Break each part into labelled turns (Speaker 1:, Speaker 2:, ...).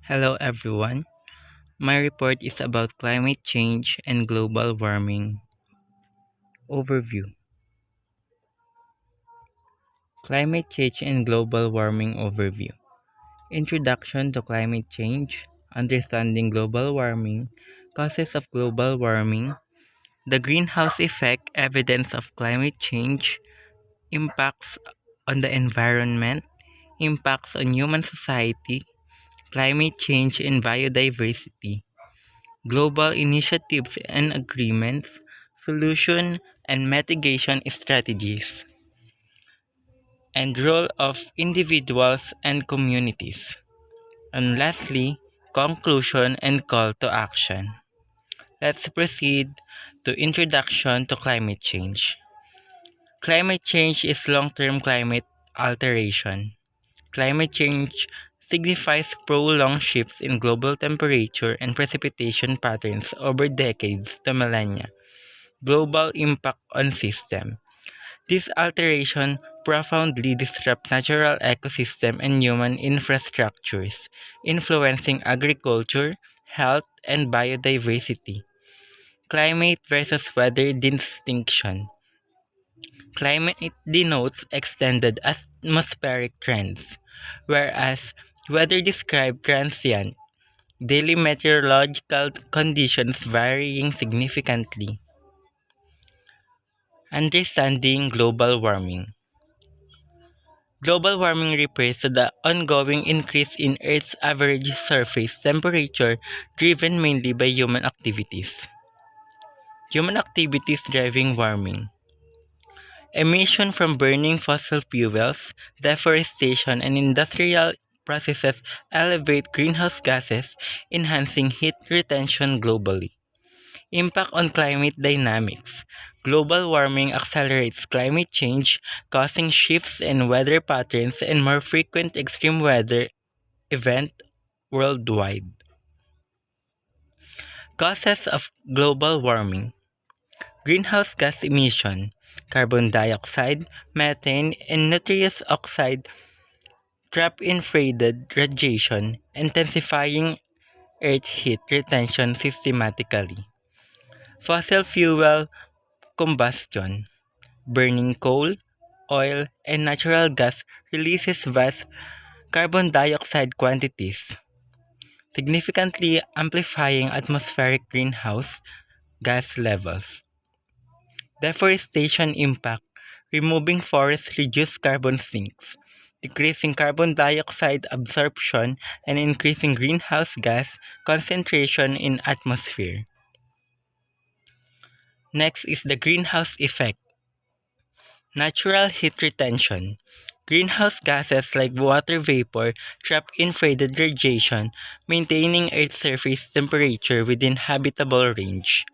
Speaker 1: Hello everyone. My report is about climate change and global warming overview. Climate change and global warming overview. Introduction to climate change, understanding global warming, causes of global warming, the greenhouse effect, evidence of climate change, impacts on the environment, impacts on human society, climate change and biodiversity. Global initiatives and agreements, solution and mitigation strategies, and role of individuals and communities. And lastly, conclusion and call to action. Let's proceed to introduction to climate change. Climate change is long-term climate alteration. Climate change signifies prolonged shifts in global temperature and precipitation patterns over decades to millennia. Global impact on system. This alteration profoundly disrupt natural ecosystem and human infrastructures, influencing agriculture, health, and biodiversity. Climate versus weather distinction. Climate denotes extended atmospheric trends, whereas weather describes transient, daily meteorological conditions varying significantly. Understanding global warming. Global warming refers to the ongoing increase in Earth's average surface temperature driven mainly by human activities. Human activities driving warming. Emission from burning fossil fuels, deforestation, and industrial processes elevate greenhouse gases, enhancing heat retention globally. Impact on climate dynamics. Global warming accelerates climate change, causing shifts in weather patterns and more frequent extreme weather events worldwide. Causes of global warming. Greenhouse gas emission, carbon dioxide, methane, and nitrous oxide trap infrared radiation, intensifying Earth heat retention systematically. Fossil fuel combustion. Burning coal, oil, and natural gas releases vast carbon dioxide quantities, significantly amplifying atmospheric greenhouse gas levels. Deforestation impact. Removing forests reduces carbon sinks, decreasing carbon dioxide absorption and increasing greenhouse gas concentration in atmosphere. Next is the greenhouse effect. Natural heat retention. Greenhouse gases like water vapor trap infrared radiation, maintaining Earth's surface temperature within habitable range.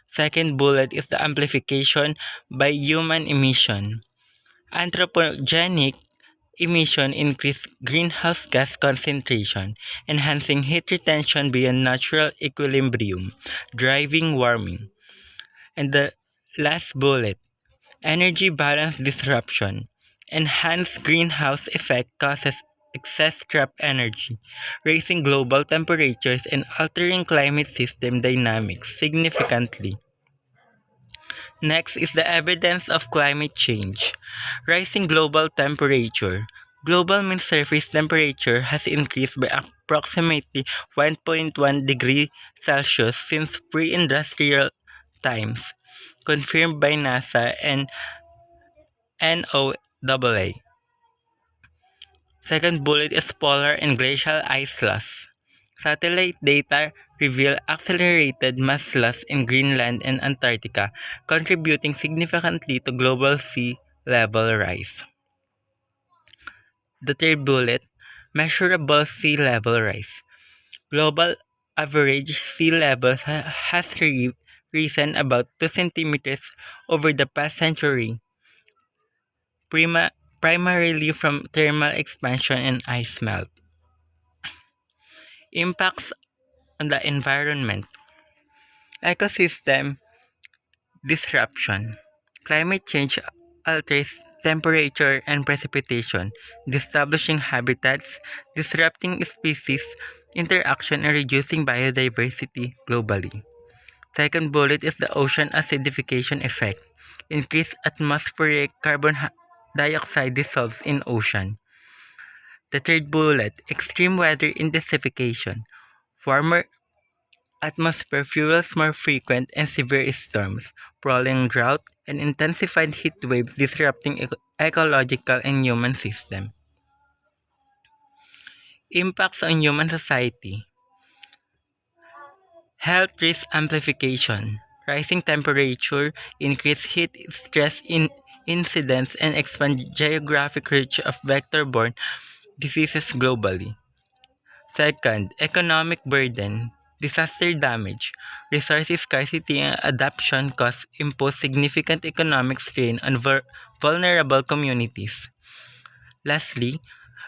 Speaker 1: Second bullet is the amplification by human emission. Anthropogenic emission increase greenhouse gas concentration, enhancing heat retention beyond natural equilibrium, driving warming. And the last bullet, energy balance disruption. Enhanced greenhouse effect causes excess trapped energy, raising global temperatures and altering climate system dynamics significantly. Next is the evidence of climate change. Rising global temperature. Global mean surface temperature has increased by approximately 1.1 degree Celsius since pre-industrial times, confirmed by NASA and NOAA. Second bullet is polar and glacial ice loss. Satellite data reveal accelerated mass loss in Greenland and Antarctica, contributing significantly to global sea level rise. The third bullet, measurable sea level rise. Global average sea level has risen about 2 centimeters over the past century, primarily from thermal expansion and ice melt. Impacts on the environment. Ecosystem disruption. Climate change alters temperature and precipitation, establishing habitats, disrupting species interaction, and reducing biodiversity globally. Second bullet is the ocean acidification effect. Increased atmospheric dioxide dissolves in ocean. The third bullet, extreme weather intensification. Warmer atmosphere fuels more frequent and severe storms, prolonged drought, and intensified heat waves disrupting ecological and human systems. Impacts on human society. Health risk amplification. Rising temperature, increased heat stress incidence, and expand geographic reach of vector-borne diseases globally. Second, economic burden. Disaster damage. Resource scarcity and adaptation costs impose significant economic strain on vulnerable communities. Lastly,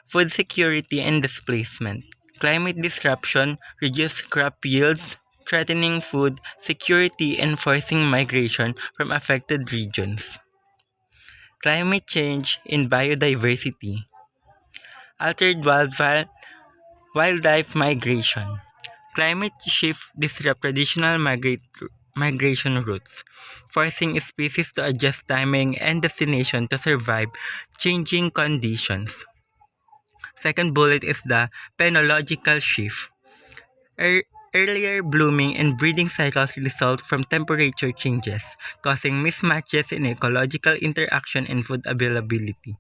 Speaker 1: food security and displacement. Climate disruption reduces crop yields, threatening food security and forcing migration from affected regions. Climate change in biodiversity. Altered wildlife migration. Climate shift disrupt traditional migration routes, forcing species to adjust timing and destination to survive changing conditions. Second bullet is the penological shift. Ear- Earlier blooming and breeding cycles result from temperature changes, causing mismatches in ecological interaction and food availability.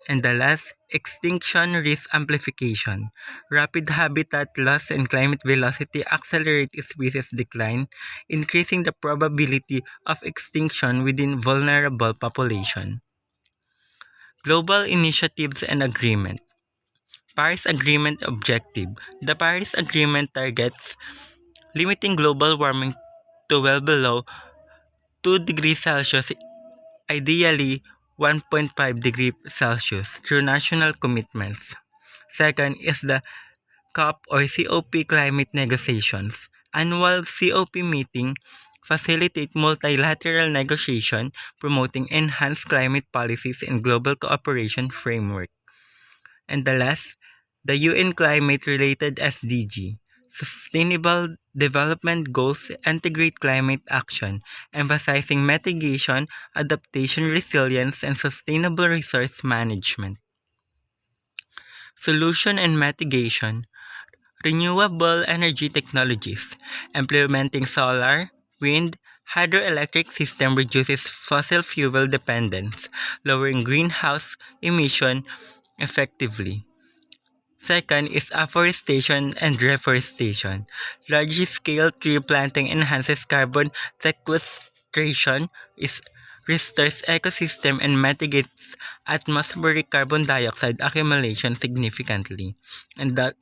Speaker 1: And the last, extinction risk amplification. Rapid habitat loss and climate velocity accelerate species decline, increasing the probability of extinction within vulnerable population. Global initiatives and agreement. Paris Agreement objective. The Paris Agreement targets limiting global warming to well below 2 degrees Celsius, ideally 1.5 degrees Celsius, through national commitments. Second is the COP or COP climate negotiations. Annual COP meeting facilitate multilateral negotiation promoting enhanced climate policies and global cooperation framework. And the last, the UN climate-related SDG. Sustainable Development Goals integrate climate action, emphasizing mitigation, adaptation, resilience, and sustainable resource management. Solution and mitigation. Renewable energy technologies. Implementing solar, wind, hydroelectric system reduces fossil fuel dependence, lowering greenhouse emission effectively. Second is afforestation and reforestation. Large-scale tree planting enhances carbon sequestration, is restores ecosystem and mitigates atmospheric carbon dioxide accumulation significantly. And the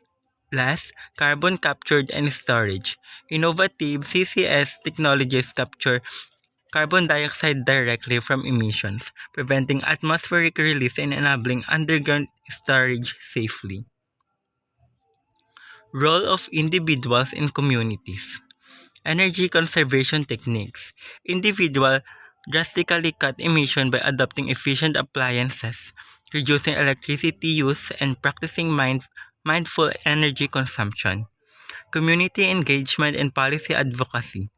Speaker 1: last, carbon captured and storage. Innovative CCS technologies capture carbon dioxide directly from emissions, preventing atmospheric release and enabling underground storage safely. Role of individuals in communities. Energy conservation techniques. Individuals drastically cut emission by adopting efficient appliances, reducing electricity use, and practicing mindful energy consumption. Community engagement and policy advocacy.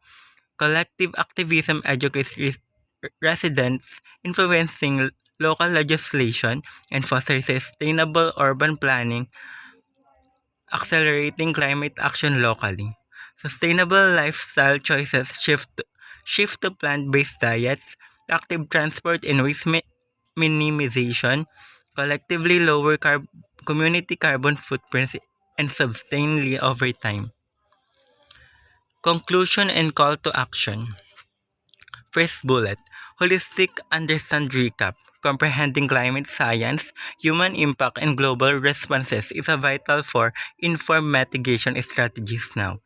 Speaker 1: Collective activism educates residents, influencing local legislation, and fosters sustainable urban planning, accelerating climate action locally. Sustainable lifestyle choices shift to plant-based diets, active transport and waste minimization, collectively lower community carbon footprints and sustainably over time. Conclusion and call to action. First bullet, holistic understand recap. Comprehending climate science, human impact, and global responses is a vital for informed mitigation strategies now.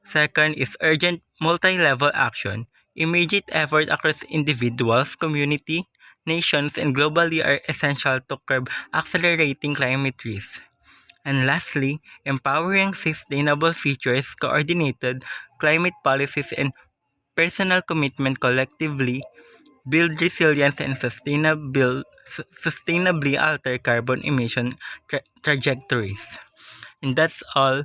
Speaker 1: Second is urgent multi-level action. Immediate effort across individuals, community, nations, and globally are essential to curb accelerating climate risks. And lastly, empowering sustainable futures, coordinated climate policies, and personal commitment collectively build resilience, and sustainably alter carbon emission trajectories. And that's all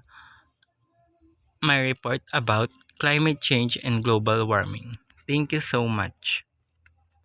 Speaker 1: my report about climate change and global warming. Thank you so much.